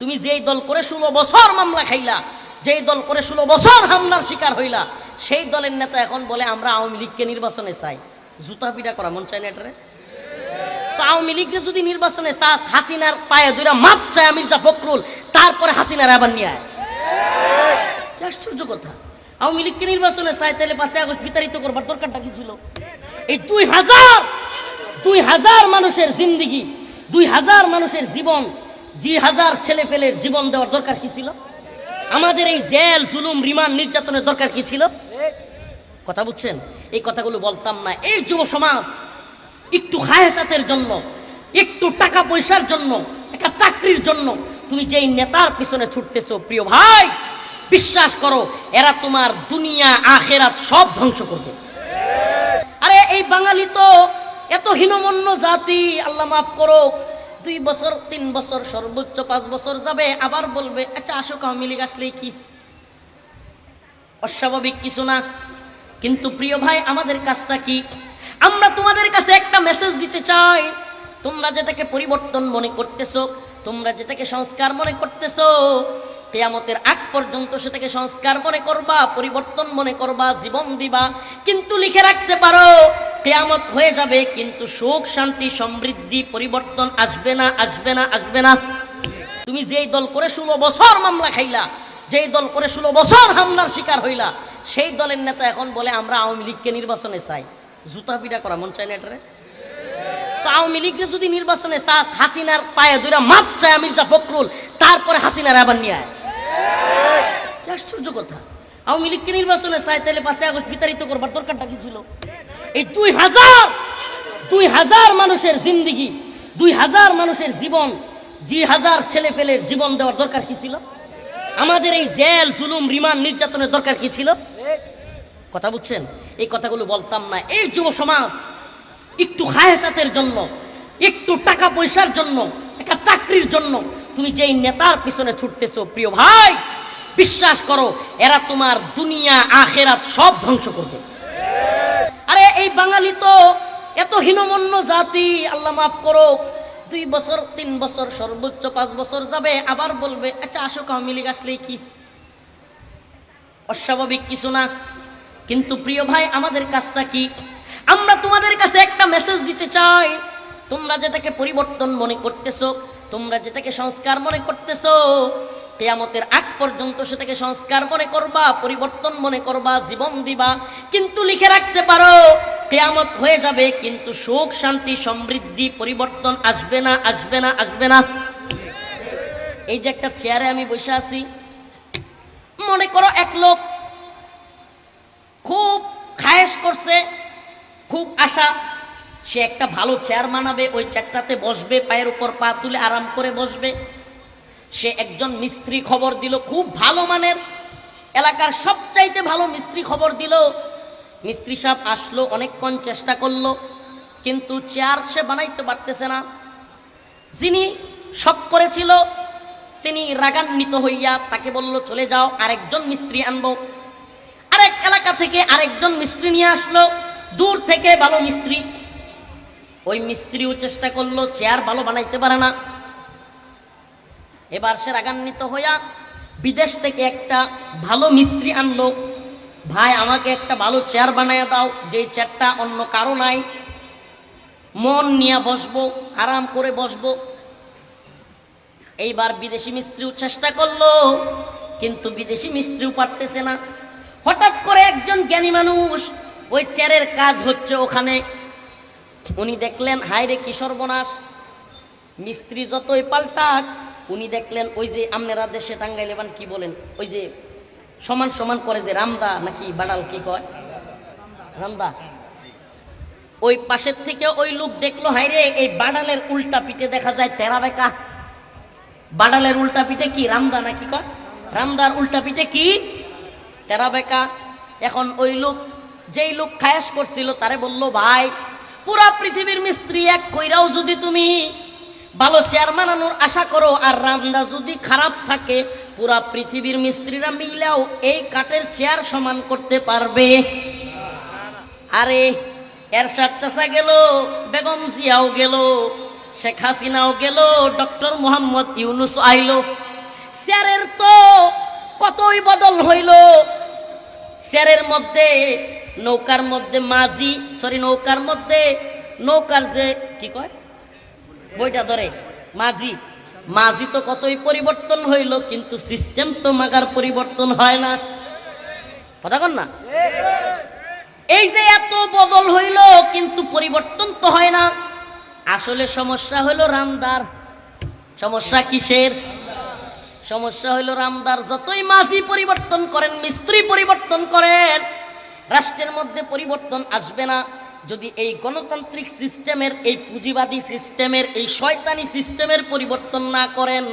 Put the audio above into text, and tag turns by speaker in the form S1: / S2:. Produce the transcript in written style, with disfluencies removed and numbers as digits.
S1: তুমি যেই দল করে 16 বছর মামলা খাইলা, যেই দল করে 16 বছর হামলার শিকার হইলা, সেই দলের নেতা এখন বলে আমরা আওয়ামী লীগকে নির্বাচনে চাই। জুতা পিটা করা মন চায় না এটারে? তো আওয়ামী লীগকে যদি নির্বাচনে চাস, হাসিনার পায়ে দুইটা মাপ চায় মির্জা ফখরুল, তারপরে হাসিনার আবার নিয়ে আয়। কি আশ্চর্য কথা! আওয়ামী লীগকে নির্বাচনে চাই, তাহলে 5 আগস্ট বিতাড়িত করবার দরকারটা কি ছিল? এই 2000 মানুষের জিন্দিগি, 2000 মানুষের জীবন, 2000 ছেলে ফেলের জীবন দেওয়ার দরকার কি ছিল? আমাদের এই জেল জুলুম রিমান্ড নির্যাতনের দরকার কি ছিল? কথা বুঝছেন? এই কথাগুলো বলতাম না। এই যুব সমাজ একটু খায়সাতের জন্য, একটু টাকা পয়সার জন্য, একটা চাকরির জন্য তুমি যেই নেতার পিছনে ছুটতেছো, প্রিয় ভাই, বিশ্বাস করো এরা তোমার দুনিয়া আখেরাত সব ধ্বংস করবে। আরে এই বাঙালি তো এত হীনমন্য জাতি, আল্লাহ মাফ করো, 2 বছর 3 বছর সর্বোচ্চ 5 বছর যাবে, আবার বলবে আচ্ছা আসো আওয়ামী লীগ আসলেই কি, অস্বাভাবিক কিছু না। কিন্তু প্রিয় ভাই, আমাদের কাজটা কি? আমরা তোমাদের কাছে একটা মেসেজ দিতে চাই। তোমরা যেটাকে পরিবর্তন মনে করতেছো, তোমরা যেটাকে সংস্কার মনে করতেছো, কিয়ামতের আগ পর্যন্ত সেটাকে সংস্কার মনে করবা, পরিবর্তন মনে করবা, জীবন দিবা। কিন্তু লিখে রাখতে পারো, কিয়ামত হয়ে যাবে কিন্তু সুখ শান্তি সমৃদ্ধি পরিবর্তন আসবে না, আসবে না, আসবে না। তুমি যেই দল করে 16 বছর মামলা খাইলা, যেই দল করে 16 বছর হামলার শিকার হইলা, সেই দলের নেতা এখন বলে আমরা আওয়ামী লীগকে নির্বাচনে চাই। জুতা পিটা করা মন চায় না এটারে? তো আওয়ামী লীগকে যদি নির্বাচনে চাস, হাসিনার পায়ে দুইটা মাপ চায় মির্জা ফখরুল, তারপরে হাসিনার আবার নিয়ে আয়। কি আশ্চর্য কথা! আওয়ামী লীগকে নির্বাচনে চাই, তাহলে 5 আগস্ট বিতাড়িত করবার দরকারটা কি ছিল? এই 2000 মানুষের জিন্দিগি, 2000 মানুষের জীবন, 2000 ছেলে ফেলের জীবন দেওয়ার দরকার কি ছিল? আমাদের এই জেল জুলুম রিমান্ড নির্যাতনের দরকার কি ছিল? কথা বুঝছেন? এই কথাগুলো বলতাম না। এই যুব সমাজ একটু খায়সাতের জন্য, একটু টাকা পয়সার জন্য, একটা চাকরির জন্য তুমি যেই নেতার পিছনে ছুটতেছো, প্রিয় ভাই, বিশ্বাস করো এরা তোমার দুনিয়া আখেরাত সব ধ্বংস করবে। আরে এই বাঙালি তো এত হীনমন্য জাতি, আল্লাহ মাফ করো, 2 বছর 3 বছর সর্বোচ্চ 5 বছর যাবে, আবার বলবে আচ্ছা আসো আওয়ামী লীগ আসলেই কি, অস্বাভাবিক কিছু না। কিন্তু প্রিয় ভাই, আমাদের কাজটা কি? আমরা তোমাদের কাছে একটা মেসেজ দিতে চাই। তোমরা যেটাকে পরিবর্তন মনে করতেছো, তোমরা যেটাকে সংস্কার মনে করতেছো, কিয়ামতের আগ পর্যন্ত সেটাকে সংস্কার মনে করবা, পরিবর্তন মনে করবা, জীবন দিবা। কিন্তু লিখে রাখতে পারো, কিয়ামত হয়ে যাবে কিন্তু সুখ শান্তি সমৃদ্ধি পরিবর্তন আসবে না, আসবে না, আসবে না। এই যে একটা চেয়ারে আমি বসে আছি, মনে করো এক লোক খুব খায়েশ করছে, খুব আশা, সে একটা ভালো চেয়ার বানাবে, ওই চেয়ারটাতে বসবে, পায়ের উপর পা তুলে আরাম করে বসবে। সে একজন মিস্ত্রি খবর দিল, খুব ভালো মানের, এলাকার সবচাইতে ভালো মিস্ত্রি খবর দিল। মিস্ত্রি সাহেব আসলো, অনেকক্ষণ চেষ্টা করলো, কিন্তু চেয়ার সে বানাইতে পারতেছে না। যিনি শখ করেছিল তিনি রাগান্বিত হইয়া তাকে বলল চলে যাও, আরেকজন মিস্ত্রি আনবো। আরেক এলাকা থেকে আরেকজন মিস্ত্রি নিয়ে আসলো, দূর থেকে ভালো মিস্ত্রি। ওই মিস্ত্রিও চেষ্টা করলো, চেয়ার ভালো বানাইতে পারে না। এবার সে রাগান্বিত হইয়া বিদেশ থেকে একটা ভালো মিস্ত্রি আনলো, ভাই আমাকে একটা ভালো চেয়ার বানাইয়া দাও, যে চেয়ারটা অন্য কারো নাই, মন নিয়ে বসবো, আরাম করে বসবো। এইবার বিদেশি মিস্ত্রিও চেষ্টা করলো, কিন্তু বিদেশি মিস্ত্রিও পারতেছে না। হঠাৎ করে একজন জ্ঞানী মানুষ, ওই চেয়ারের কাজ হচ্ছে ওখানে, উনি দেখলেন হায় রে কি সর্বনাশ, মিস্ত্রি যতই পাল্টাক, উনি দেখলেন ওই যে আপনারা দেশে টাঙ্গাইলে বান কি বলেন, ওই যে সমান সমান করে যে রামদা নাকি বাড়াল কি কয়, রামদা, ওই পাশের থেকে ওই লোক দেখলো হায় রে এই বাড়ালের উল্টা পিঠে দেখা যায় তেরা বেকা। বাড়ালের উল্টা পিঠে কি রামদা নাকি কয়, রামদার উল্টা পিঠে কি তেরা বেকা। এখন ওই লোক, যেই লোক খায়াস করছিল তারে বলল, ভাই পুরা পৃথিবীর মিস্ত্রি এক কইরাও যদি তুমি ভালো চেয়ার বানানোর আশা করো, আর রামদা যদি খারাপ থাকে, পুরা পৃথিবীর মিস্ত্রিরা মিলেও এই কাঠের চেয়ার সমান করতে পারবে? আরে এরশাদ চাচা গেল, বেগম জিয়াও গেল, শেখ হাসিনাও গেল, ডক্টর মোহাম্মদ ইউনুস আইলো, চেয়ারের তো কতই বদল হইল। চেয়ারের মধ্যে নৌকার মধ্যে মাঝি, নৌকার মধ্যে নৌকার যে কি কয় বইটা ধরে মাঝি, মাঝি তো কতই পরিবর্তন হইল, কিন্তু সিস্টেম তো মাগার পরিবর্তন হয় না। কথা কন না? এই যে এত বদল হইল কিন্তু পরিবর্তন তো হয় না। আসলে সমস্যা হইল রামদার। সমস্যা কিসের? সমস্যা হইল রামদার। যতই মাঝি পরিবর্তন করেন, মিস্ত্রি পরিবর্তন করেন, রাষ্ট্রের মধ্যে পরিবর্তন আসবে না যদি এই গণতান্ত্রিক সিস্টেমের, এই পুঁজিবাদী সিস্টেমের, এই শয়তানি সিস্টেমের পরিবর্তন না করেন।